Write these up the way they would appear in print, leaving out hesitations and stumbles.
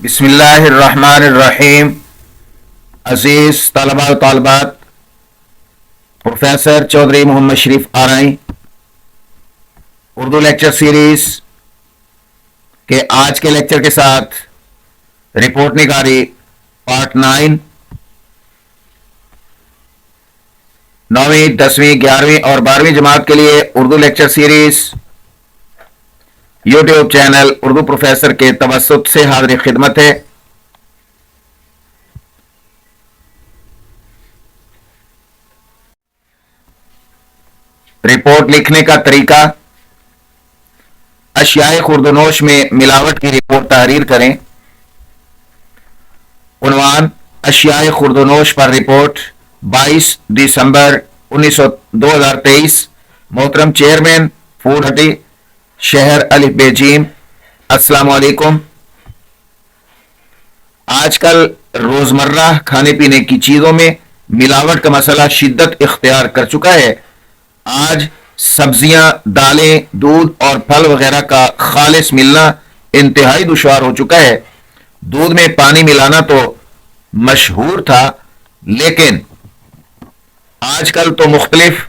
بسم اللہ الرحمن الرحیم. عزیز طلباء و طالبات، پروفیسر چودھری محمد شریف آرائی اردو لیکچر سیریز کے آج کے لیکچر کے ساتھ رپورٹ نگاری پارٹ 9 9ویں 10ویں 11ویں اور 12ویں جماعت کے لیے Urdu lecture series YouTube channel Urdu professor کے توسط سے حاضر خدمت ہے. رپورٹ لکھنے کا طریقہ: اشیاء خوردونوش میں ملاوٹ کی رپورٹ تحریر کریں. عنوان: اشیاء خوردونوش پر رپورٹ 22 دسمبر 2023. محترم چیئرمین فوڈ ہٹی، شہر الف بے جیم. السلام علیکم. آج کل روزمرہ کھانے پینے کی چیزوں میں ملاوٹ کا مسئلہ شدت اختیار کر چکا ہے. آج سبزیاں، دالیں، دودھ اور پھل وغیرہ کا خالص ملنا انتہائی دشوار ہو چکا ہے. دودھ میں پانی ملانا تو مشہور تھا، لیکن آج کل تو مختلف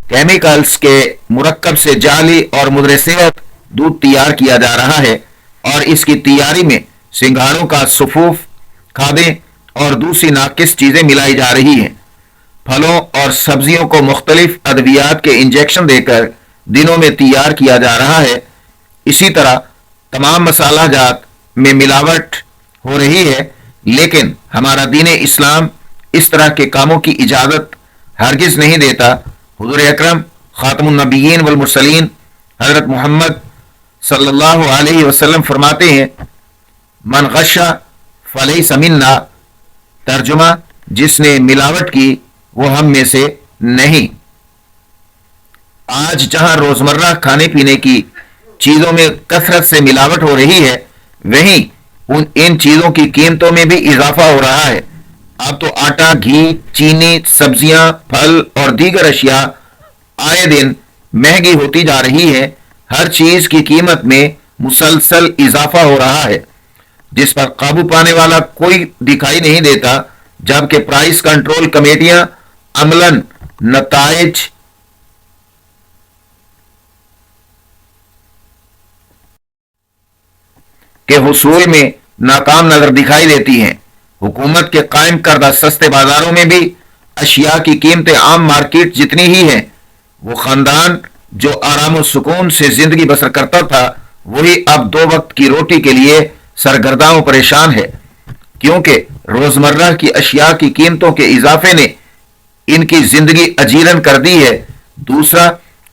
کیمیکلز کے مرکب سے جعلی اور مضر صحت دودھ تیار کیا جا رہا ہے، اور اس کی تیاری میں سنگھاروں کا صفوف، کھادیں اور دوسری ناقص چیزیں ملائی جا رہی ہیں. پھلوں اور سبزیوں کو مختلف ادویات کے انجیکشن دے کر دنوں میں تیار کیا جا رہا ہے. اسی طرح تمام مسالہ جات میں ملاوٹ ہو رہی ہے، لیکن ہمارا دین اسلام اس طرح کے کاموں کی اجازت ہرگز نہیں دیتا. حضور اکرم خاتم النبیین والمرسلین حضرت محمد صلی اللہ علیہ وسلم فرماتے ہیں: من غش فلیس منا. ترجمہ: جس نے ملاوٹ کی وہ ہم میں سے نہیں. آج جہاں روزمرہ کھانے پینے کی چیزوں میں کثرت سے ملاوٹ ہو رہی ہے، وہیں ان چیزوں کی قیمتوں میں بھی اضافہ ہو رہا ہے. اب تو آٹا، گھی، چینی، سبزیاں، پھل اور دیگر اشیاء آئے دن مہنگی ہوتی جا رہی ہے. ہر چیز کی قیمت میں مسلسل اضافہ ہو رہا ہے، جس پر قابو پانے والا کوئی دکھائی نہیں دیتا، جبکہ پرائس کنٹرول کمیٹیاں عملاً نتائج کے حصول میں ناکام نظر دکھائی دیتی ہیں. حکومت کے قائم کردہ سستے بازاروں میں بھی اشیاء کی قیمتیں عام مارکیٹ جتنی ہی ہیں. وہ خاندان جو آرام و سکون سے زندگی بسر کرتا تھا، وہی اب 2 وقت کی روٹی کے لیے سرگرداں و پریشان ہے، کیونکہ روزمرہ کی اشیاء کی قیمتوں کے اضافے نے ان کی زندگی اجیرن کر دی ہے. دوسرا،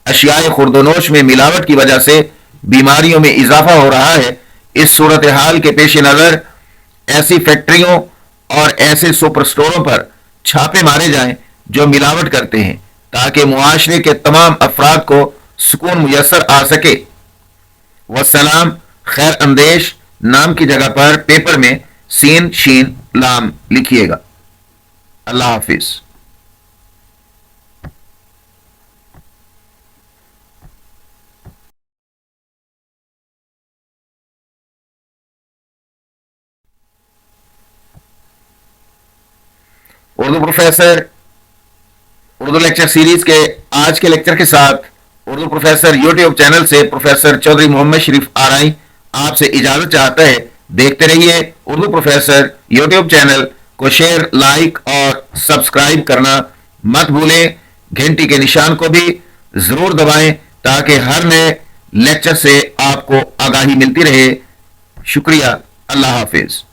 اشیاء خوردونوش میں ملاوٹ کی وجہ سے بیماریوں میں اضافہ ہو رہا ہے. اس صورتحال کے پیش نظر ایسی فیکٹریوں اور ایسے سپر سٹوروں پر چھاپے مارے جائیں جو ملاوٹ کرتے ہیں، تاکہ معاشرے کے تمام افراد کو سکون میسر آ سکے. والسلام. خیر اندیش نام کی جگہ پر پیپر میں سین شین لام لکھیے گا. اللہ حافظ. Urdu professor Urdu lecture series کے آج کے لیکچر کے ساتھ اردو پروفیسر یوٹیوب چینل سے پروفیسر چودھری محمد شریف آرائی آپ سے اجازت چاہتا ہے. دیکھتے رہیے اردو پروفیسر یوٹیوب چینل کو. شیئر، لائک اور سبسکرائب کرنا مت بھولیں. گھنٹی کے نشان کو بھی ضرور دبائیں تاکہ ہر نئے لیکچر سے آپ کو آگاہی ملتی رہے. شکریہ. اللہ حافظ.